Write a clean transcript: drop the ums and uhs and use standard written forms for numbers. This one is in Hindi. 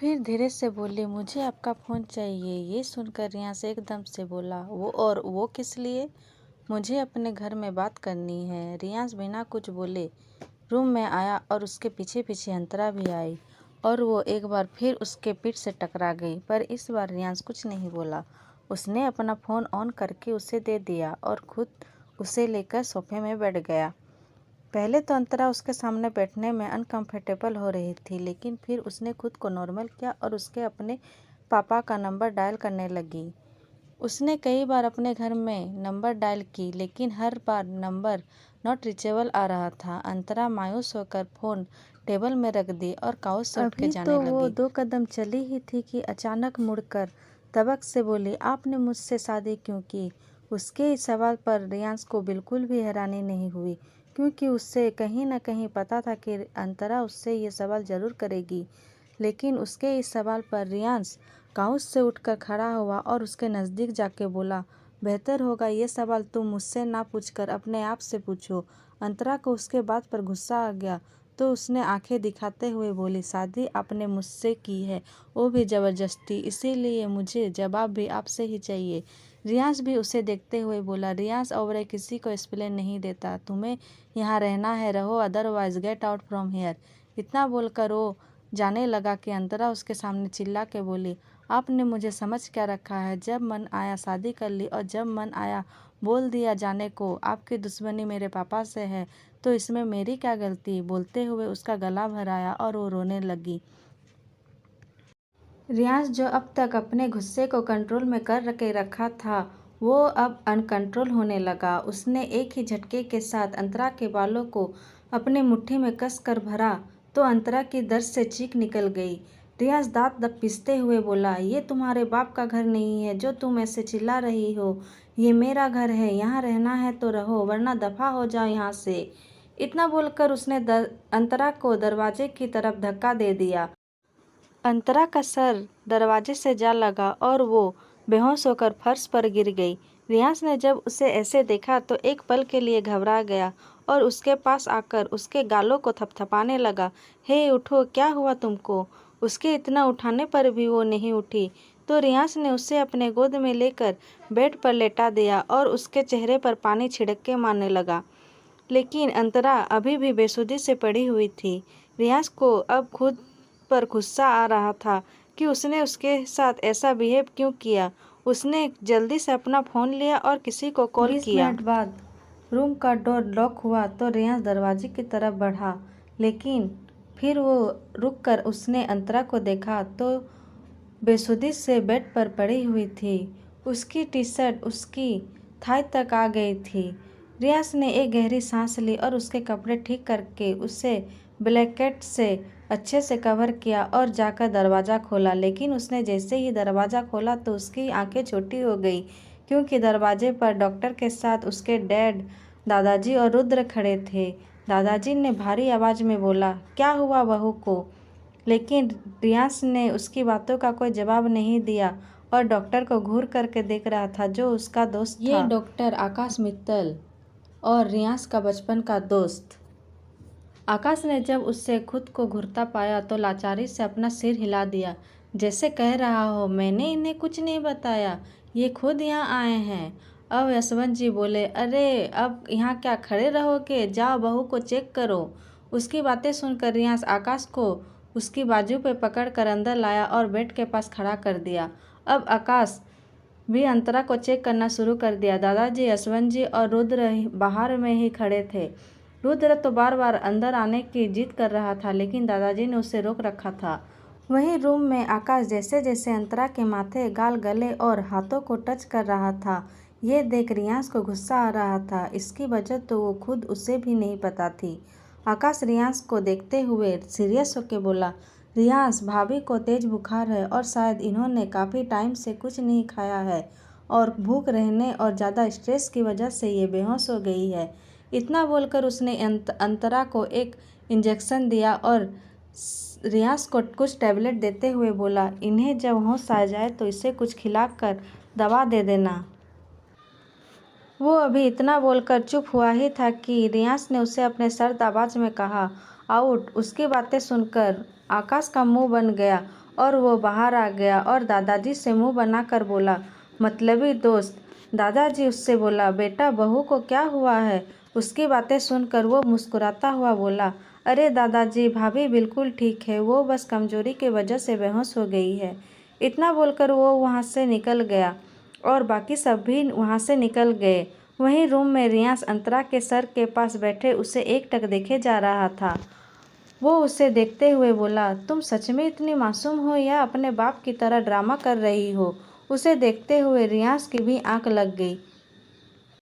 फिर धीरे से बोली, मुझे आपका फ़ोन चाहिए। ये सुनकर रियांश एकदम से बोला, वो किस लिए? मुझे अपने घर में बात करनी है। रियांश बिना कुछ बोले रूम में आया और उसके पीछे पीछे अंतरा भी आई और वो एक बार फिर उसके पीठ से टकरा गई। पर इस बार रियांश कुछ नहीं बोला। उसने अपना फ़ोन ऑन करके उसे दे दिया और खुद उसे लेकर सोफे में बैठ गया। पहले तो अंतरा उसके सामने बैठने में अनकंफर्टेबल हो रही थी, लेकिन फिर उसने खुद को नॉर्मल किया और उसके अपने पापा का नंबर डायल करने लगी। उसने कई बार अपने घर में नंबर डायल की, लेकिन हर बार नंबर नॉट रीचेबल आ रहा था। अंतरा मायूस होकर फ़ोन टेबल में रख दी और काउच से उठ के जाने लगी। वो 2 कदम चली ही थी कि अचानक मुड़कर तबक से बोली, आपने मुझसे शादी क्यों की? उसके इस सवाल पर रियांश को बिल्कुल भी हैरानी नहीं हुई, क्योंकि उससे कहीं न कहीं पता था कि अंतरा उससे ये सवाल ज़रूर करेगी। लेकिन उसके इस सवाल पर रियांश काउच से उठकर खड़ा हुआ और उसके नज़दीक जाके बोला, बेहतर होगा ये सवाल तुम मुझसे ना पूछकर अपने आप से पूछो। अंतरा को उसके बात पर गुस्सा आ गया, तो उसने आंखें दिखाते हुए बोली, शादी आपने मुझसे की है, वो भी ज़बरदस्ती, इसीलिए मुझे जवाब भी आपसे ही चाहिए। रियांश भी उसे देखते हुए बोला, रियांश और किसी को एक्सप्लेन नहीं देता, तुम्हें यहाँ रहना है रहो, otherwise get out from here. इतना बोलकर वो जाने लगा कि अंतरा उसके सामने चिल्ला के बोली, आपने मुझे समझ क्या रखा है? जब मन आया शादी कर ली और जब मन आया बोल दिया जाने को। आपकी दुश्मनी मेरे पापा से है तो इसमें मेरी क्या गलती? बोलते हुए उसका गला भर आया और वो रोने लगी। रियांश जो अब तक अपने गुस्से को कंट्रोल में कर के रखा था, वो अब अनकंट्रोल होने लगा। उसने एक ही झटके के साथ अंतरा के बालों को अपने मुट्ठी में कस कर भरा तो अंतरा की दर्द से चीख निकल गई। रियांश दांत पिसते हुए बोला, ये तुम्हारे बाप का घर नहीं है जो तुम ऐसे चिल्ला रही हो। ये मेरा घर है, यहाँ रहना है तो रहो, वरना दफा हो जाओ यहाँ से। इतना बोलकर उसने अंतरा को दरवाजे की तरफ धक्का दे दिया। अंतरा का सर दरवाजे से जा लगा और वो बेहोश होकर फर्श पर गिर गई। रियांश ने जब उसे ऐसे देखा तो एक पल के लिए घबरा गया और उसके पास आकर उसके गालों को थपथपाने लगा। हे उठो, क्या हुआ तुमको? उसके इतना उठाने पर भी वो नहीं उठी तो रियांश ने उसे अपने गोद में लेकर बेड पर लेटा दिया और उसके चेहरे पर पानी छिड़क के मारने लगा। लेकिन अंतरा अभी भी बेसुधी से पड़ी हुई थी। रियांश को अब खुद पर गुस्सा आ रहा था कि उसने उसके साथ ऐसा बिहेव क्यों किया। उसने जल्दी से अपना फ़ोन लिया और किसी को कॉल किया। 20 मिनट बाद रूम का डोर लॉक हुआ तो रियांश दरवाजे की तरफ बढ़ा, लेकिन फिर वो रुककर उसने अंतरा को देखा तो बेसुधी से बेड पर पड़ी हुई थी। उसकी टी शर्ट उसकी थाई तक आ गई थी। रियांश ने एक गहरी सांस ली और उसके कपड़े ठीक करके उसे ब्लैंकेट से अच्छे से कवर किया और जाकर दरवाज़ा खोला। लेकिन उसने जैसे ही दरवाज़ा खोला तो उसकी आंखें छोटी हो गई, क्योंकि दरवाजे पर डॉक्टर के साथ उसके डैड, दादाजी और रुद्र खड़े थे। दादाजी ने भारी आवाज़ में बोला, क्या हुआ बहू को? लेकिन रियांश ने उसकी बातों का कोई जवाब नहीं दिया और डॉक्टर को घूर करके देख रहा था, जो उसका दोस्त था। ये डॉक्टर आकाश मित्तल और रियांश का बचपन का दोस्त। आकाश ने जब उससे खुद को घूरता पाया तो लाचारी से अपना सिर हिला दिया, जैसे कह रहा हो, मैंने इन्हें कुछ नहीं बताया, ये खुद यहाँ आए हैं। अब यशवंत जी बोले, अरे अब यहाँ क्या खड़े रहोगे, जाओ बहू को चेक करो। उसकी बातें सुनकर रियांश आकाश को उसकी बाजू पे पकड़ कर अंदर लाया और बेड के पास खड़ा कर दिया। अब आकाश भी अंतरा को चेक करना शुरू कर दिया। दादाजी, यशवंत जी और रुद्र बाहर में ही खड़े थे। रुद्र तो बार बार अंदर आने की जिद कर रहा था, लेकिन दादाजी ने उसे रोक रखा था। वहीं रूम में आकाश जैसे जैसे अंतरा के माथे, गाल, गले और हाथों को टच कर रहा था, ये देख रियांश को गुस्सा आ रहा था। इसकी वजह तो वो खुद उसे भी नहीं पता थी। आकाश रियांश को देखते हुए सीरियस होकर बोला, रियांश, भाभी को तेज बुखार है और शायद इन्होंने काफ़ी टाइम से कुछ नहीं खाया है और भूख रहने और ज़्यादा स्ट्रेस की वजह से ये बेहोश हो गई है। इतना बोलकर उसने अंतरा को एक इंजेक्शन दिया और रियांश को कुछ टैबलेट देते हुए बोला, इन्हें जब होश आ जाए तो इसे कुछ खिलाकर दवा दे देना। वो अभी इतना बोलकर चुप हुआ ही था कि रियांश ने उसे अपने सर्द आवाज़ में कहा, आउट। उसकी बातें सुनकर आकाश का मुंह बन गया और वो बाहर आ गया और दादाजी से मुंह बनाकर बोला, मतलबी दोस्त। दादाजी उससे बोला, बेटा बहू को क्या हुआ है? उसकी बातें सुनकर वो मुस्कुराता हुआ बोला, अरे दादाजी, भाभी बिल्कुल ठीक है, वो बस कमजोरी की वजह से बेहोश हो गई है। इतना बोलकर वो वहाँ से निकल गया और बाकी सब भी वहाँ से निकल गए। वहीं रूम में रियांश अंतरा के सर के पास बैठे उसे एकटक देखे जा रहा था। वो उसे देखते हुए बोला, तुम सच में इतनी मासूम हो या अपने बाप की तरह ड्रामा कर रही हो? उसे देखते हुए रियांश की भी आंख लग गई।